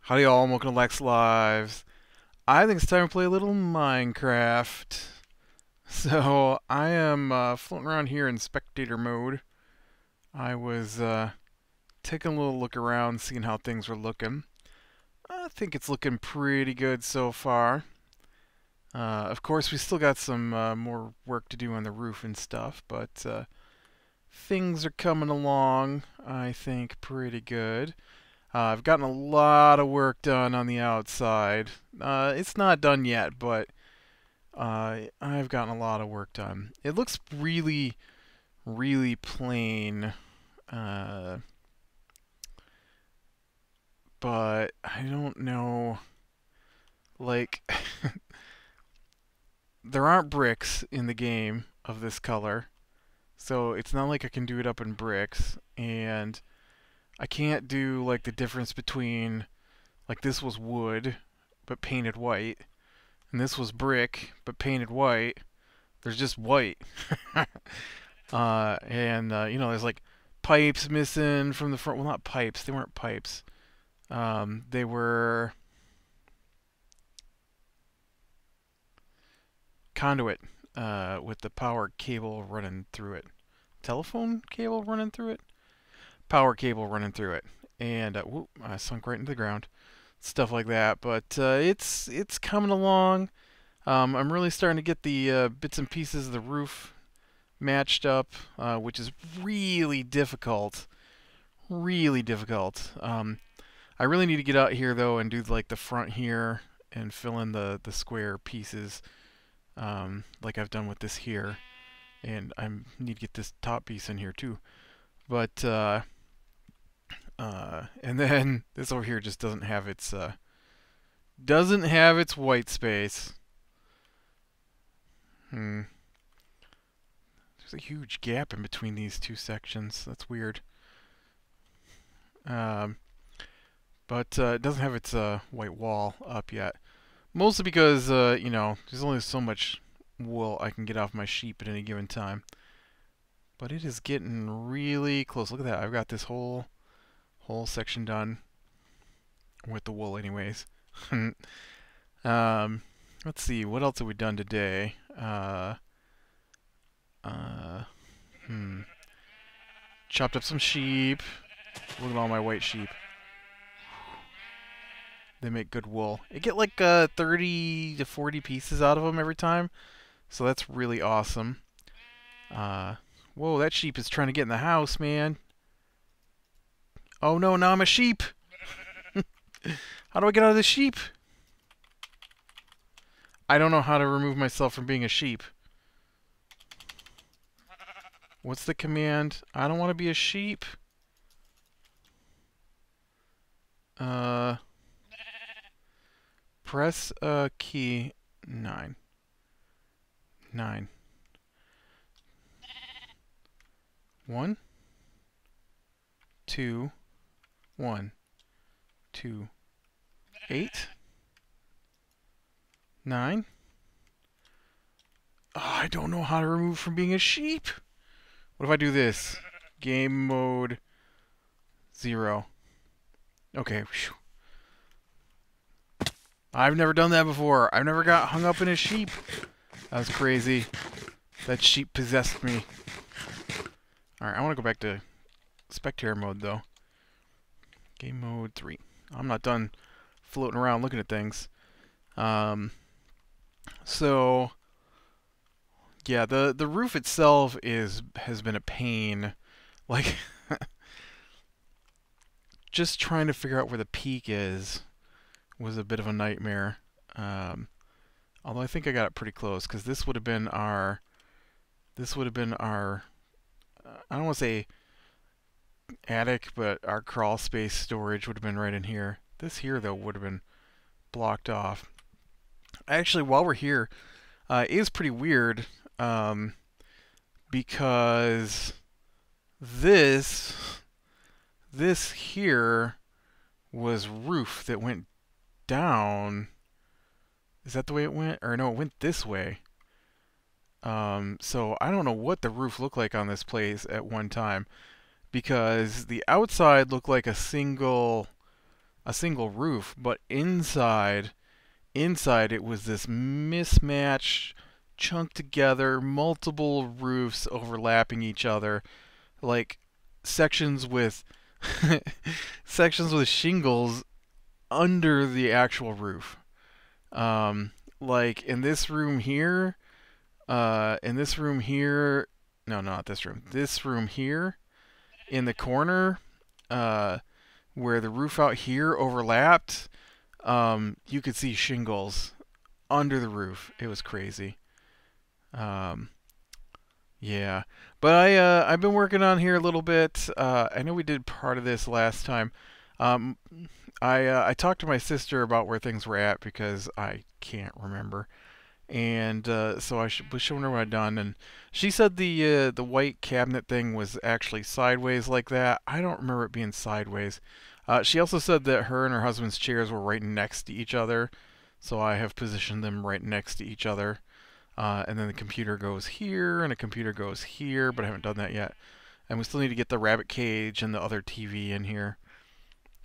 Howdy y'all, and welcome to Lex Lives. I think it's time to play a little Minecraft. So, I am floating around here in spectator mode. I was taking a little look around, seeing how things were looking. I think it's looking pretty good so far. Of course, we still got some more work to do on the roof and stuff, but things are coming along, I think, pretty good. I've gotten a lot of work done on the outside. It's not done yet, but I've gotten a lot of work done. It looks really, really plain, uh, but I don't know. Like, there aren't bricks in the game of this color, so it's not like I can do it up in bricks, and I can't do like the difference between, like, this was wood but painted white, and this was brick but painted white. There's just white. There's like pipes missing from the front. Well, not pipes. They weren't pipes. They were conduit with the power cable running through it. Telephone cable running through it? Power cable running through it. And whoop, I sunk right into the ground. Stuff like that. But it's coming along. I'm really starting to get the bits and pieces of the roof matched up, which is really difficult. Really difficult. I really need to get out here though and do like the front here and fill in the square pieces, like I've done with this here. And I need to get this top piece in here too. But and then this over here just doesn't have its white space. There's a huge gap in between these two sections. That's weird. But it doesn't have its white wall up yet. Mostly because, there's only so much wool I can get off my sheep at any given time. But it is getting really close. Look at that. I've got this whole section done with the wool anyways. Let's see. What else have we done today? Chopped up some sheep. Look at all my white sheep. They make good wool. I get like 30 to 40 pieces out of them every time. So that's really awesome. Whoa, that sheep is trying to get in the house, man. Oh no, now I'm a sheep. How do I get out of the sheep? I don't know how to remove myself from being a sheep. What's the command? I don't want to be a sheep. Press key 9. 9. 1, 2, 1, 2, 8, 9. Oh, I don't know how to remove from being a sheep. What if I do this? Game mode 0. Okay. Whew. I've never done that before. I've never got hung up in a sheep. That was crazy. That sheep possessed me. Alright, I want to go back to spectator mode, though. Game mode 3. I'm not done floating around looking at things. So, yeah, the roof itself has been a pain. Like, just trying to figure out where the peak is was a bit of a nightmare. Although I think I got it pretty close, because this would have been our I don't want to say attic, but our crawl space storage would have been right in here. This here, though, would have been blocked off. Actually, while we're here, it is pretty weird, because this here was roof that went down. Is that the way it went? Or no, it went this way. So I don't know what the roof looked like on this place at one time, because the outside looked like a single a single roof, but inside it was this mismatched, chunked together, multiple roofs overlapping each other, like sections with sections with shingles under the actual roof. Like in this room here, no, not this room. This room here in the corner, uh, where the roof out here overlapped, you could see shingles under the roof. It was crazy. Um, yeah, but I've been working on here a little bit. I know we did part of this last time. Um, I talked to my sister about where things were at because I can't remember, and so was showing her what I'd done, and she said the white cabinet thing was actually sideways like that. I don't remember it being sideways. She also said that her and her husband's chairs were right next to each other, so I have positioned them right next to each other. And then the computer goes here, and a computer goes here, but I haven't done that yet. And we still need to get the rabbit cage and the other TV in here.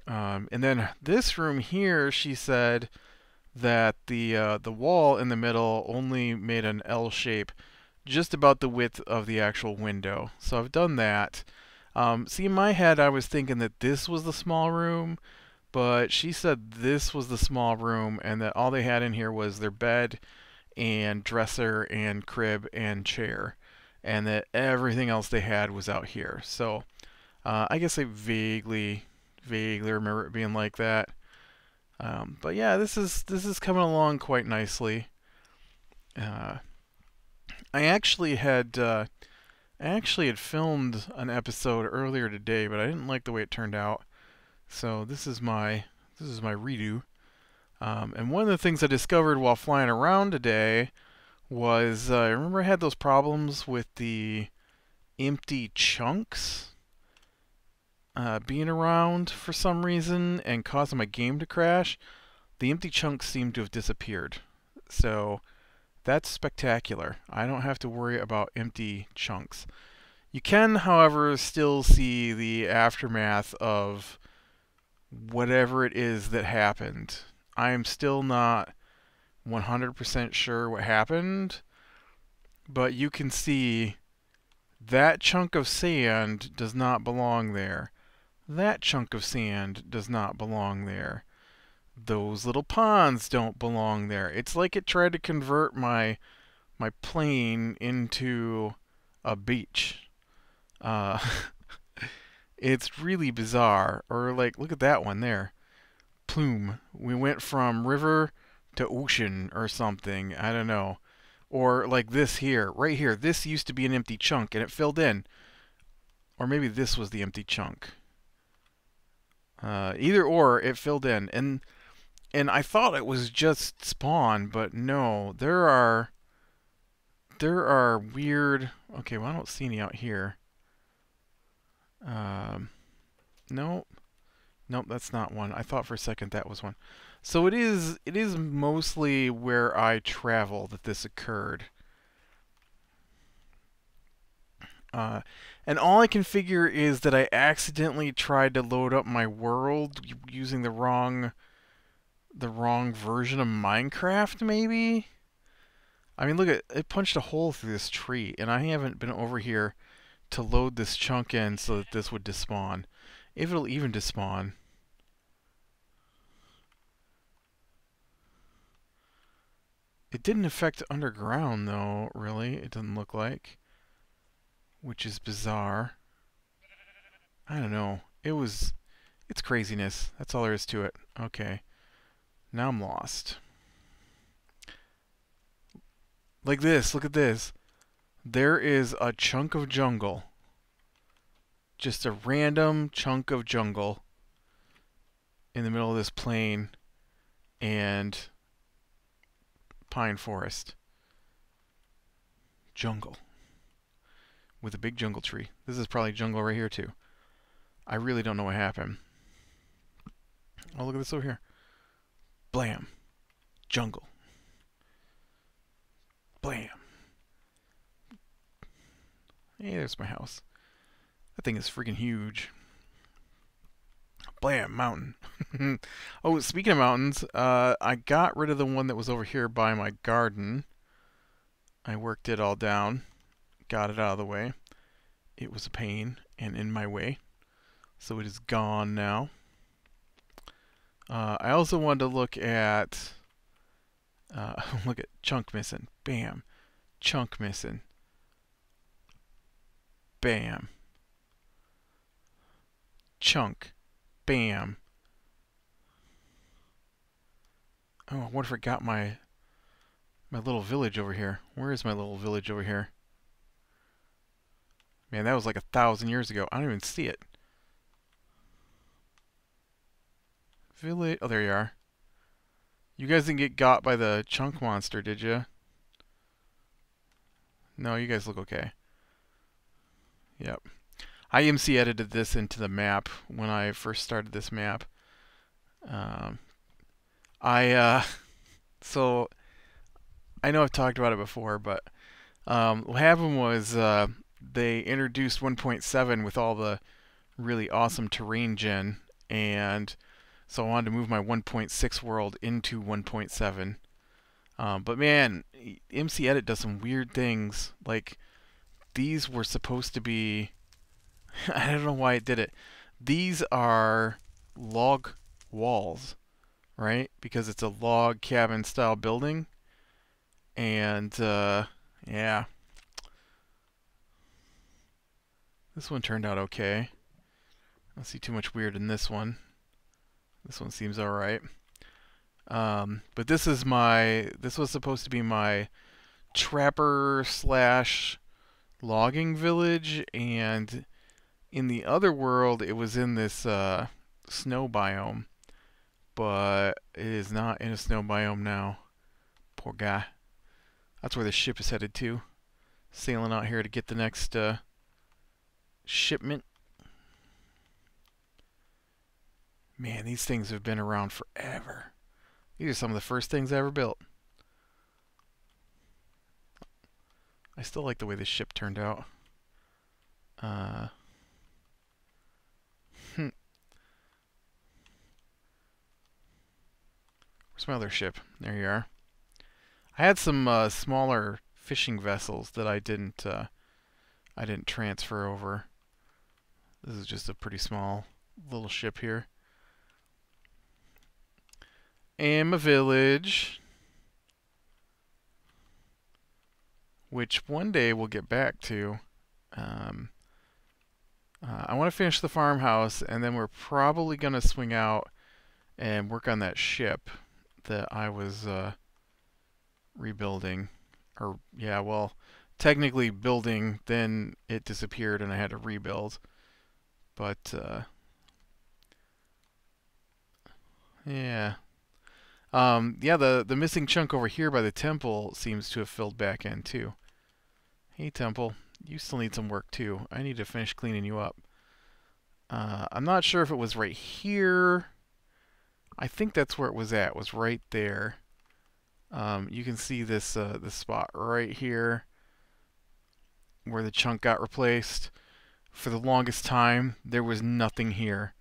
And then this room here, she said that the wall in the middle only made an L shape, just about the width of the actual window. So I've done that. See, in my head, I was thinking that this was the small room, but she said this was the small room, and that all they had in here was their bed and dresser and crib and chair, and that everything else they had was out here. So I guess I vaguely remember it being like that. But yeah, this is coming along quite nicely. Uh, I actually had filmed an episode earlier today, but I didn't like the way it turned out. So this is my redo. And one of the things I discovered while flying around today was I remember I had those problems with the empty chunks being around for some reason and causing my game to crash. The empty chunks seem to have disappeared. So that's spectacular. I don't have to worry about empty chunks. You can, however, still see the aftermath of whatever it is that happened. I am still not 100% sure what happened, but you can see that chunk of sand does not belong there. That chunk of sand does not belong there. Those little ponds don't belong there. It's like it tried to convert my plane into a beach. Uh, it's really bizarre. Or like, look at that one there. Plume. We went from river to ocean or something. I don't know. Or like this here, right here. This used to be an empty chunk and it filled in. Or maybe this was the empty chunk. Either or, it filled in. And I thought it was just spawn, but no. There are weird... Okay, well I don't see any out here. Nope. Nope, that's not one. I thought for a second that was one. So it is mostly where I travel that this occurred. And all I can figure is that I accidentally tried to load up my world using the wrong version of Minecraft, maybe? I mean, look at it punched a hole through this tree, and I haven't been over here to load this chunk in so that this would despawn. If it'll even despawn. It didn't affect underground, though, really. It doesn't look like. Which is bizarre. I don't know. It's craziness. That's all there is to it. Okay. Now I'm lost. Like this. Look at this. There is a chunk of jungle. Just a random chunk of jungle in the middle of this plain and pine forest. Jungle. With a big jungle tree. This is probably jungle right here too. I really don't know what happened. Oh, look at this over here. Blam. Jungle. Blam. Hey, there's my house. That thing is freaking huge. Blam, mountain. Oh, speaking of mountains, I got rid of the one that was over here by my garden. I worked it all down, got it out of the way. It was a pain and in my way, so it is gone now. I also wanted to look at look at chunk missing. Bam, chunk missing. Bam, chunk. Bam. Oh, I wonder if I got my little village over here. Where is my little village over here? Man, that was like 1,000 years ago. I don't even see it. Village. Oh, there you are. You guys didn't get got by the chunk monster, did you? No, you guys look okay. Yep. I IMC edited this into the map when I first started this map. So I know I've talked about it before, but what happened was they introduced 1.7 with all the really awesome terrain gen, and so I wanted to move my 1.6 world into 1.7. But man, MC Edit does some weird things. Like, these were supposed to be... I don't know why it did it. These are log walls, right? Because it's a log cabin style building. And, yeah. This one turned out okay. I don't see too much weird in this one. This one seems alright. But this was supposed to be my trapper slash logging village, and in the other world it was in this snow biome, but it is not in a snow biome now. Poor guy. That's where the ship is headed to. Sailing out here to get the next shipment. Man, these things have been around forever. These are some of the first things I ever built. I still like the way this ship turned out. Where's my other ship? There you are. I had some smaller fishing vessels that I didn't transfer over. This is just a pretty small little ship here. And my village, which one day we'll get back to. I want to finish the farmhouse, and then we're probably going to swing out and work on that ship that I was rebuilding. Or, yeah, well, technically building, then it disappeared and I had to rebuild. But, yeah. Yeah, the missing chunk over here by the temple seems to have filled back in too. Hey temple, you still need some work too. I need to finish cleaning you up. I'm not sure if it was right here. I think that's where it was at. It was right there. You can see this this spot right here where the chunk got replaced. For the longest time, there was nothing here.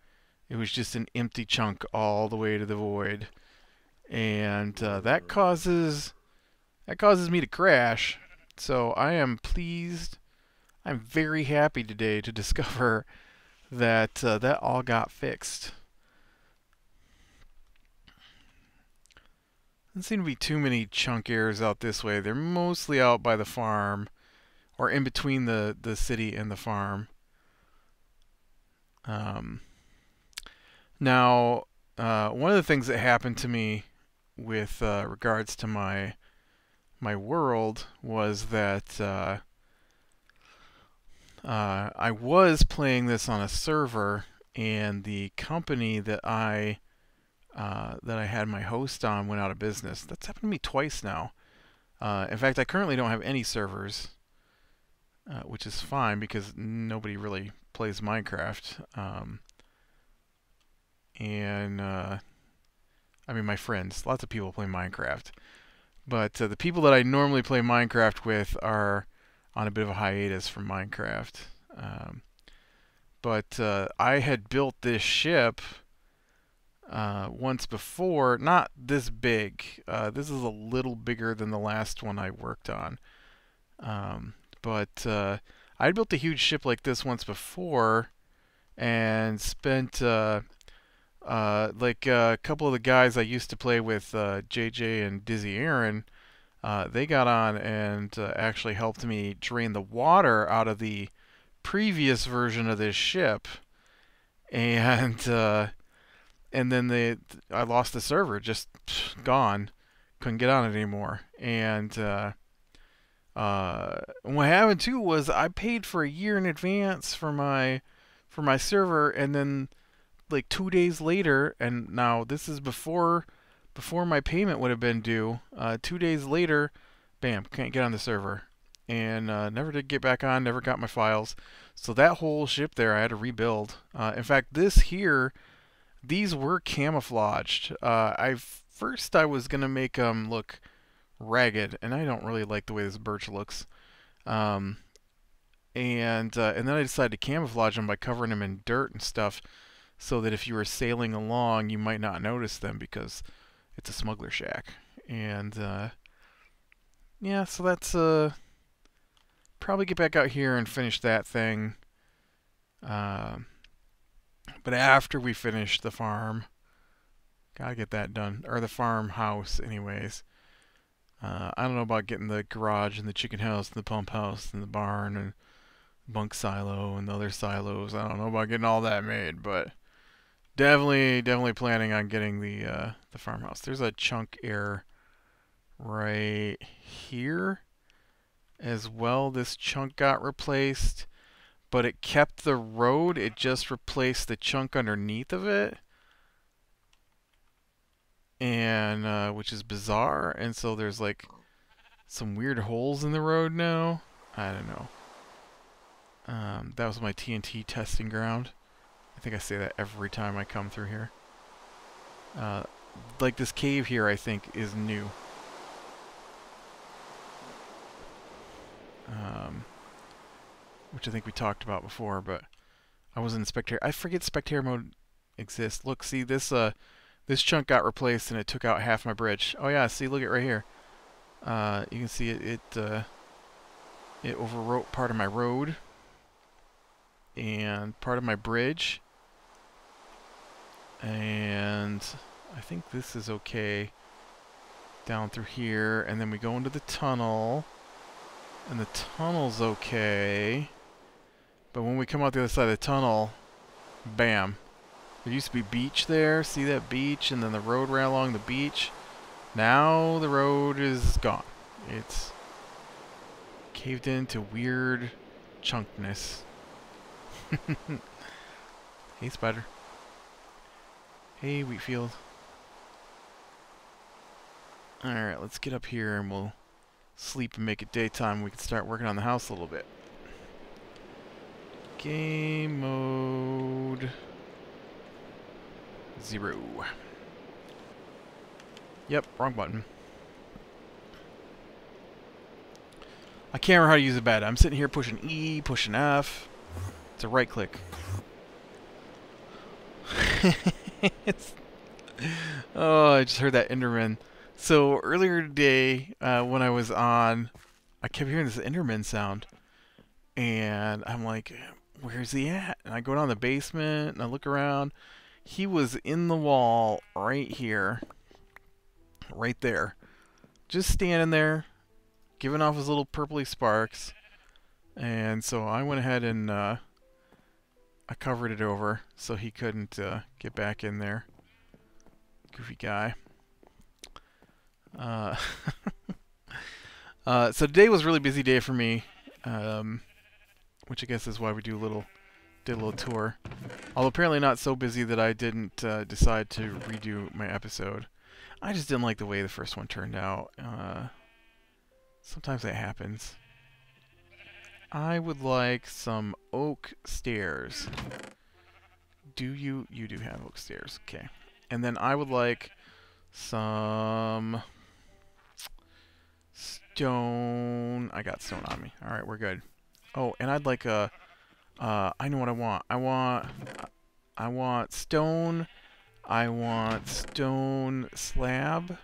It was just an empty chunk all the way to the void. And that causes me to crash. So I am pleased. I'm very happy today to discover that that all got fixed. Doesn't seem to be too many chunk errors out this way. They're mostly out by the farm, or in between the city and the farm. Now, one of the things that happened to me with regards to my world was that I was playing this on a server, and the company that I had my host on went out of business. That's happened to me twice now. In fact, I currently don't have any servers, which is fine because nobody really plays Minecraft. I mean, my friends, lots of people play Minecraft. But the people that I normally play Minecraft with are on a bit of a hiatus from Minecraft. But I had built this ship once before. Not this big. This is a little bigger than the last one I worked on. But I'd built a huge ship like this once before and spent like a couple of the guys I used to play with, JJ and Dizzy Aaron, they got on and actually helped me drain the water out of the previous version of this ship, and then I lost the server, just gone, couldn't get on it anymore, and what happened too was I paid for a year in advance for my server, and then like 2 days later, and now this is before my payment would have been due. 2 days later, bam, can't get on the server, and never did get back on. Never got my files. So that whole ship there, I had to rebuild. In fact, these were camouflaged. First I was gonna make them look ragged, and I don't really like the way this birch looks. Um, and then I decided to camouflage them by covering them in dirt and stuff, so that if you were sailing along, you might not notice them because it's a smuggler shack. And yeah, so that's probably get back out here and finish that thing. But after we finish the farm, gotta get that done, or the farmhouse, anyways. I don't know about getting the garage and the chicken house and the pump house and the barn and bunk silo and the other silos. I don't know about getting all that made, but definitely planning on getting the farmhouse. There's a chunk error right here as well. This chunk got replaced, but it kept the road. It just replaced the chunk underneath of it, and which is bizarre. And so there's like some weird holes in the road now. I don't know. That was my TNT testing ground. I think I say that every time I come through here. Like this cave here, I think, is new. Which I think we talked about before, but I was in spectator. I forget spectator mode exists. Look, see this this chunk got replaced and it took out half my bridge. Oh yeah, see, look at right here. You can see it overwrote part of my road and part of my bridge. And I think this is okay down through here, and then we go into the tunnel, and the tunnel's okay, but when we come out the other side of the tunnel, bam, there used to be beach there. See that beach, and then the road ran along the beach. Now the road is gone. It's caved into weird chunkness. Hey, spider. Hey, Wheatfield. Alright, let's get up here and we'll sleep and make it daytime. We can start working on the house a little bit. Game mode 0. Yep, wrong button. I can't remember how to use a bed. I'm sitting here pushing E, pushing F. It's a right click. Oh, I just heard that Enderman. So earlier today, when I was on, I kept hearing this Enderman sound, and I'm like, "Where's he at?" And I go down the basement and I look around. He was in the wall right here, right there, just standing there, giving off his little purpley sparks. And so I went ahead and I covered it over so he couldn't get back in there. Goofy guy. So today was a really busy day for me, which I guess is why we did a little tour. Although apparently not so busy that I didn't decide to redo my episode. I just didn't like the way the first one turned out. Sometimes that happens. I would like some oak stairs. Do you? You do have oak stairs. Okay. And then I would like some stone. I got stone on me. Alright, we're good. Oh, and I'd like a... I know what I want. I want stone. I want stone slab.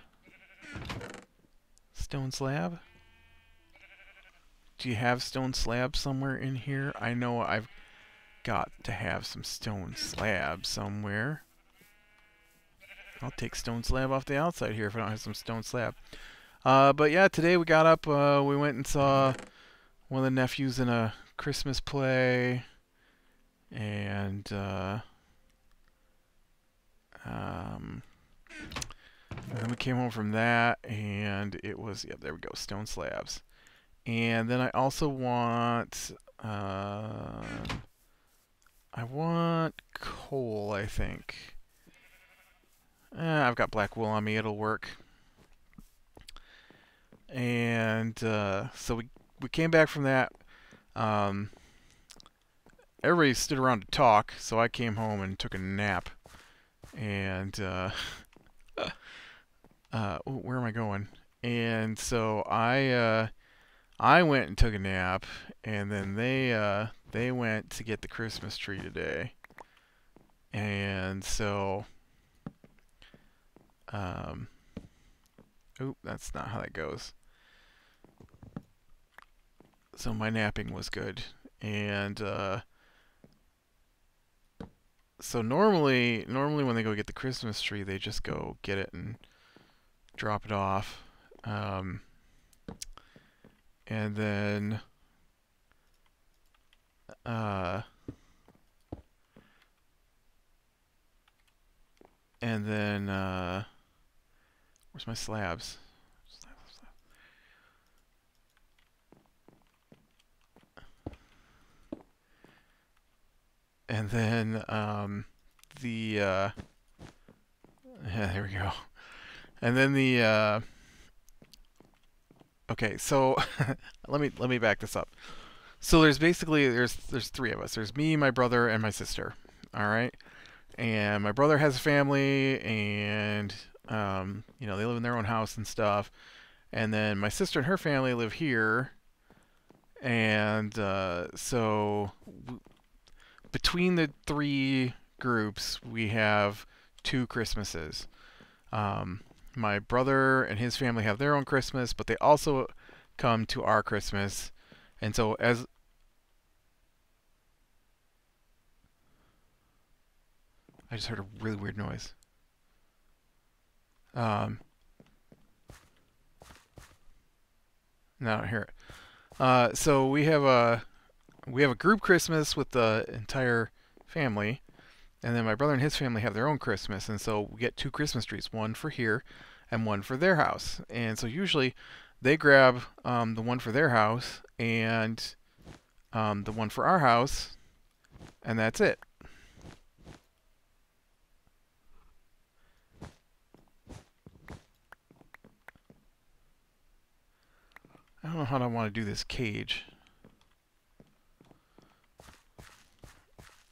Stone slab? Do you have stone slab somewhere in here? I know I've got to have some stone slab somewhere. I'll take stone slab off the outside here if I don't have some stone slab. But yeah, today we got up, we went and saw one of the nephews in a Christmas play, and then we came home from that, and it was, yeah, there we go, stone slabs. And then I also want, I want coal, I think. I've got black wool on me, it'll work. And so we came back from that. Everybody stood around to talk, so I came home and took a nap. And where am I going? And so I went and took a nap, and then they went to get the Christmas tree today. And so oop, that's not how that goes. So my napping was good, and so normally when they go get the Christmas tree, they just go get it and drop it off, and then where's my slabs? And then yeah, there we go. And then okay, so let me back this up. So there's basically there's three of us. There's me, my brother, and my sister. All right, and my brother has a family, and you know, they live in their own house and stuff. And then my sister and her family live here, and so between the three groups, we have 2 Christmases. My brother and his family have their own Christmas, but they also come to our Christmas. And so as I just heard a really weird noise. No, I don't hear it. So we have a group Christmas with the entire family, and then my brother and his family have their own Christmas, and so we get 2 Christmas trees, one for here and one for their house. And so usually they grab the one for their house and the one for our house, and that's it. I don't know how I want to do this cage.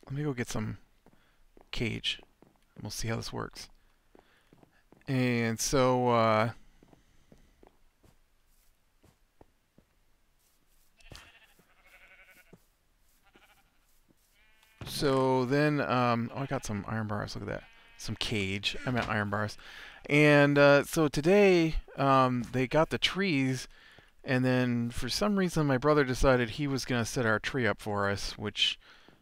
Let me go get some cage, and we'll see how this works. And so then oh, I got some iron bars. Look at that, some cage. I meant iron bars. And so today they got the trees, and then for some reason my brother decided he was gonna set our tree up for us, which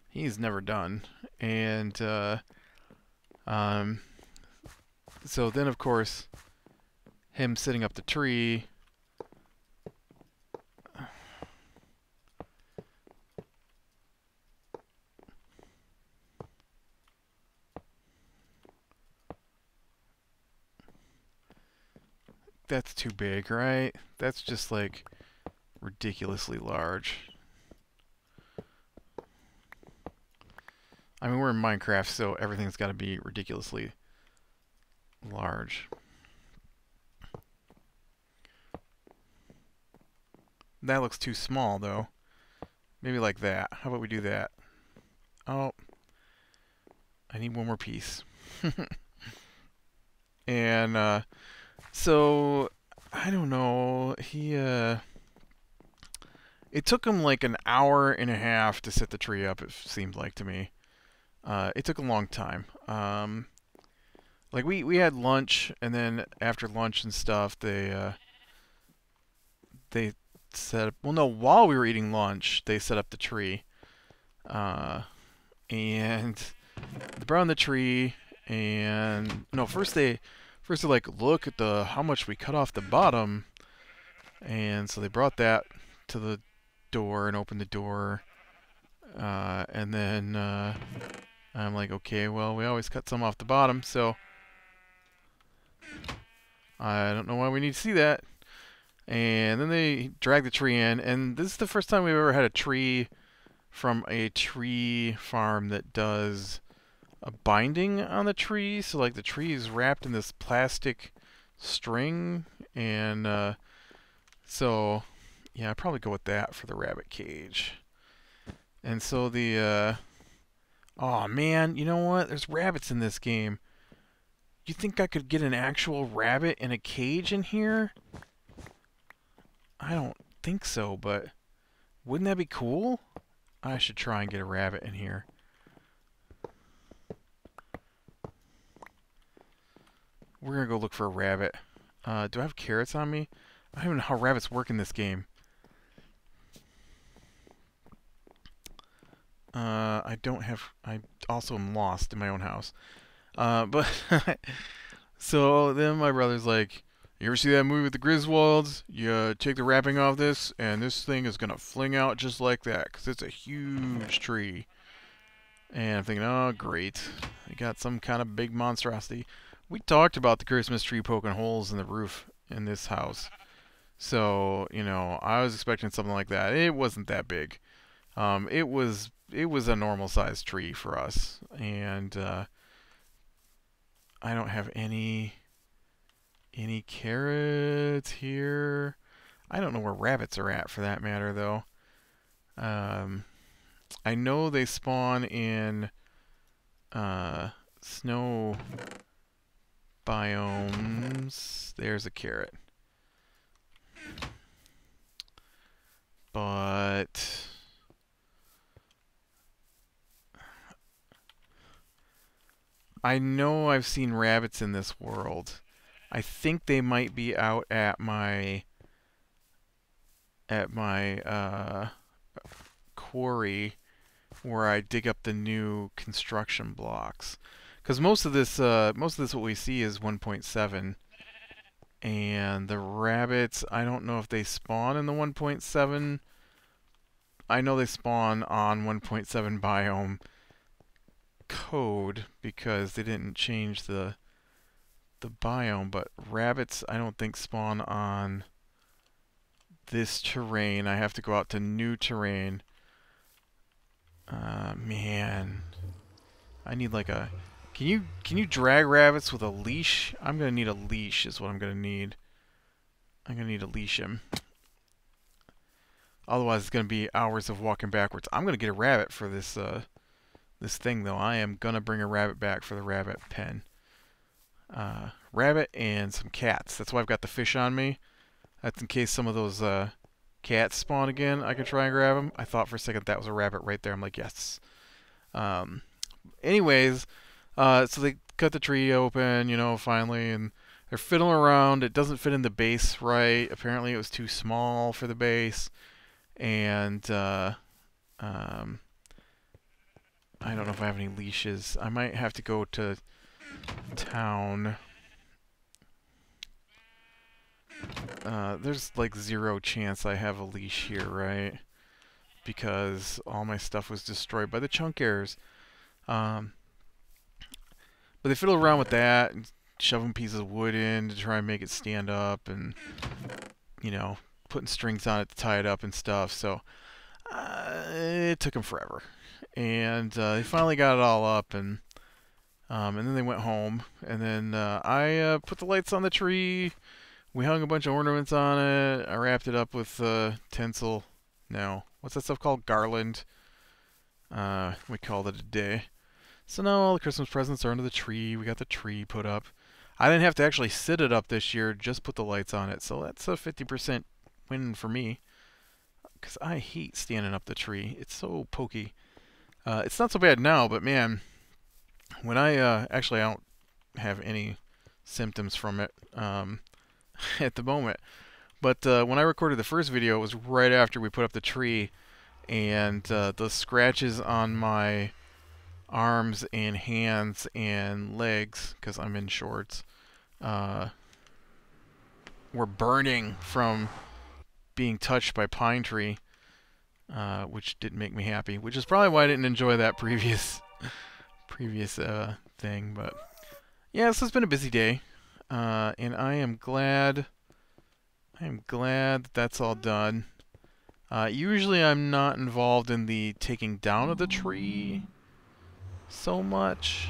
he's never done. And so then of course him setting up the tree, that's too big, right? That's just like ridiculously large. I mean, we're in Minecraft, so everything's got to be ridiculously large. That looks too small, though. Maybe like that. How about we do that? Oh, I need one more piece. And so I don't know. It took him like an hour and a half to set the tree up. It seemed like to me. It took a long time. like we had lunch, and then after lunch and stuff, they set up. Well, no, while we were eating lunch, they set up the tree, uh, and they brought in the tree, and no, first they like look at the how much we cut off the bottom, and so they brought that to the door and opened the door, and then I'm like, okay, well, we always cut some off the bottom, so I don't know why we need to see that. And then they drag the tree in, and this is the first time we've ever had a tree from a tree farm that does a binding on the tree. So like the tree is wrapped in this plastic string, and so yeah, I'd probably go with that for the rabbit cage. And so oh man, you know what? There's rabbits in this game. You think I could get an actual rabbit in a cage in here? I don't think so, but wouldn't that be cool? I should try and get a rabbit in here. We're gonna go look for a rabbit. Do I have carrots on me? I don't even know how rabbits work in this game. I don't have... I also am lost in my own house. But... So then my brother's like, you ever see that movie with the Griswolds? You take the wrapping off this, and this thing is going to fling out just like that, because it's a huge tree. And I'm thinking, oh, great. They got some kind of big monstrosity. We talked about the Christmas tree poking holes in the roof in this house. So, you know, I was expecting something like that. It wasn't that big. It was a normal-sized tree for us. And I don't have any carrots here. I don't know where rabbits are at for that matter, though. I know they spawn in snow biomes. There's a carrot. But I know I've seen rabbits in this world. I think they might be out at my quarry where I dig up the new construction blocks. Because most of this what we see is 1.7, and the rabbits, I don't know if they spawn in the 1.7. I know they spawn on 1.7 biome code because they didn't change the biome, but rabbits I don't think spawn on this terrain. I have to go out to new terrain. Man, I need like a... Can you drag rabbits with a leash? I'm gonna need a leash is what I'm gonna need. I'm gonna need to leash him. Otherwise it's gonna be hours of walking backwards. I'm gonna get a rabbit for this this thing though. I am gonna bring a rabbit back for the rabbit pen. Rabbit and some cats. That's why I've got the fish on me. That's in case some of those cats spawn again. I can try and grab them. I thought for a second that was a rabbit right there. I'm like, yes. Anyways, so they cut the tree open, you know, finally, and they're fiddling around. It doesn't fit in the base right. Apparently it was too small for the base. And I don't know if I have any leashes. I might have to go to town. There's like 0 chance I have a leash here, right? Because all my stuff was destroyed by the chunk errors. But they fiddle around with that, and shoving pieces of wood in to try and make it stand up, and, you know, putting strings on it to tie it up and stuff. So it took them forever. And they finally got it all up, and then they went home. And then I put the lights on the tree. We hung a bunch of ornaments on it. I wrapped it up with tinsel. No, what's that stuff called? Garland. We called it a day. So now all the Christmas presents are under the tree. We got the tree put up. I didn't have to actually sit it up this year, just put the lights on it. So that's a 50% win for me. Because I hate standing up the tree. It's so pokey. It's not so bad now, but man, when I actually I don't have any symptoms from it at the moment. But when I recorded the first video, it was right after we put up the tree, and the scratches on my arms and hands and legs, because I'm in shorts, were burning from being touched by pine tree, which didn't make me happy. Which is probably why I didn't enjoy that previous thing. But yeah, so it's been a busy day, and I am glad that that's all done. Usually I'm not involved in the taking down of the tree so much,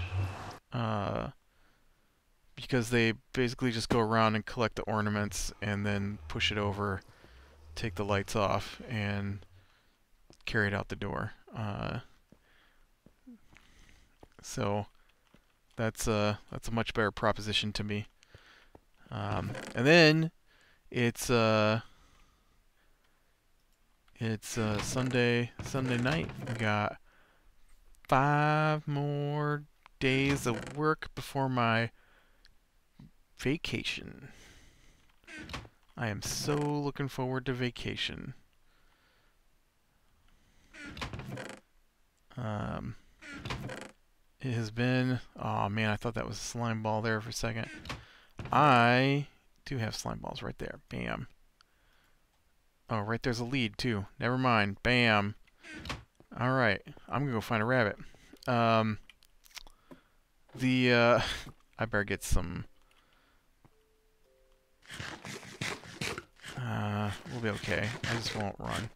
because they basically just go around and collect the ornaments and then push it over, take the lights off, and carry it out the door. So that's a much better proposition to me. And then it's Sunday night. We got 5 more days of work before my vacation. I am so looking forward to vacation. It has been... Oh man, I thought that was a slime ball there for a second. I do have slime balls right there. Bam. Oh, right there's a lead too. Never mind. Bam. Alright, I'm gonna go find a rabbit. I better get some... we'll be okay. I just won't run.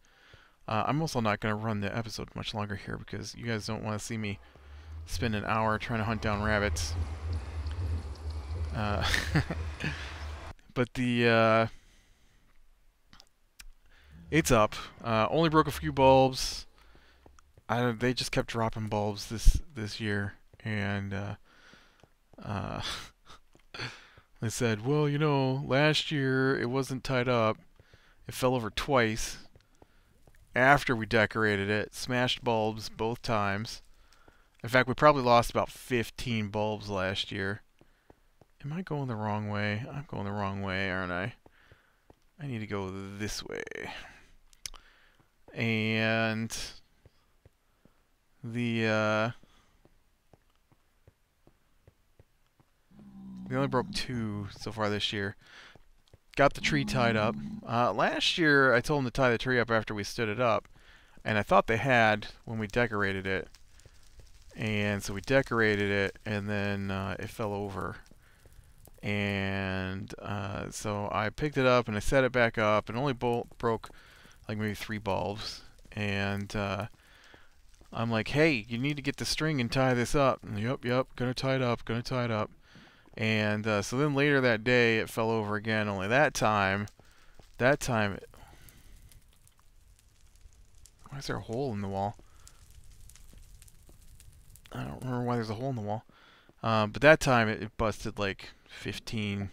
I'm also not going to run the episode much longer here because you guys don't want to see me spend an hour trying to hunt down rabbits. But it's up. Only broke a few bulbs. They just kept dropping bulbs this year, and they said, well, you know, last year it wasn't tied up. It fell over twice after we decorated it. Smashed bulbs both times. In fact, we probably lost about 15 bulbs last year. Am I going the wrong way? I'm going the wrong way, aren't I? I need to go this way. And they only broke 2 so far this year. Got the tree tied up. Last year, I told them to tie the tree up after we stood it up, and I thought they had when we decorated it. And so we decorated it, and then it fell over. And so I picked it up and I set it back up, and only broke like maybe 3 bulbs. And I'm like, hey, you need to get the string and tie this up. And, yep, gonna tie it up. And so then later that day, it fell over again. Only that time, why is there a hole in the wall? I don't remember why there's a hole in the wall. But that time, it busted like 15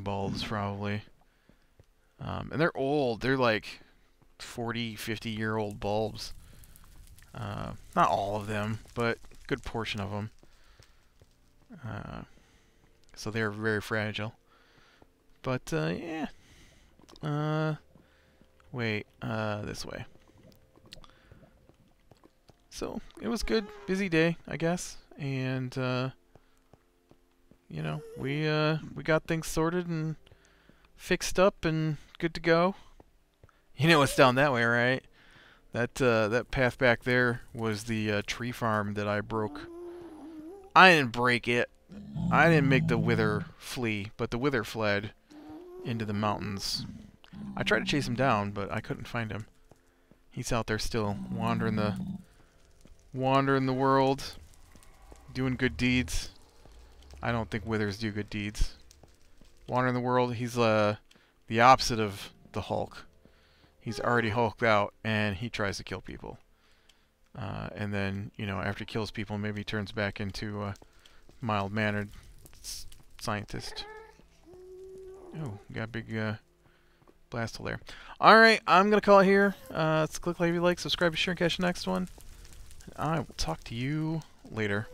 bulbs probably. And they're old. They're like 40, 50-year-old bulbs. Not all of them, but a good portion of them. So they're very fragile. But, yeah. Wait, this way. So, it was good. Busy day, I guess. And, you know, we got things sorted and fixed up and good to go. You know what's down that way, right? That path back there was the tree farm that I broke. I didn't break it. I didn't make the wither flee, but the wither fled into the mountains. I tried to chase him down, but I couldn't find him. He's out there still, wandering the world, doing good deeds. I don't think withers do good deeds. Wandering the world, he's the opposite of the Hulk. He's already hulked out, and he tries to kill people. And then, you know, after he kills people, maybe he turns back into a mild-mannered scientist. Oh, got a big blast hole there. Alright, I'm going to call it here. Let's click like if you like, subscribe, share, and catch the next one. I will talk to you later.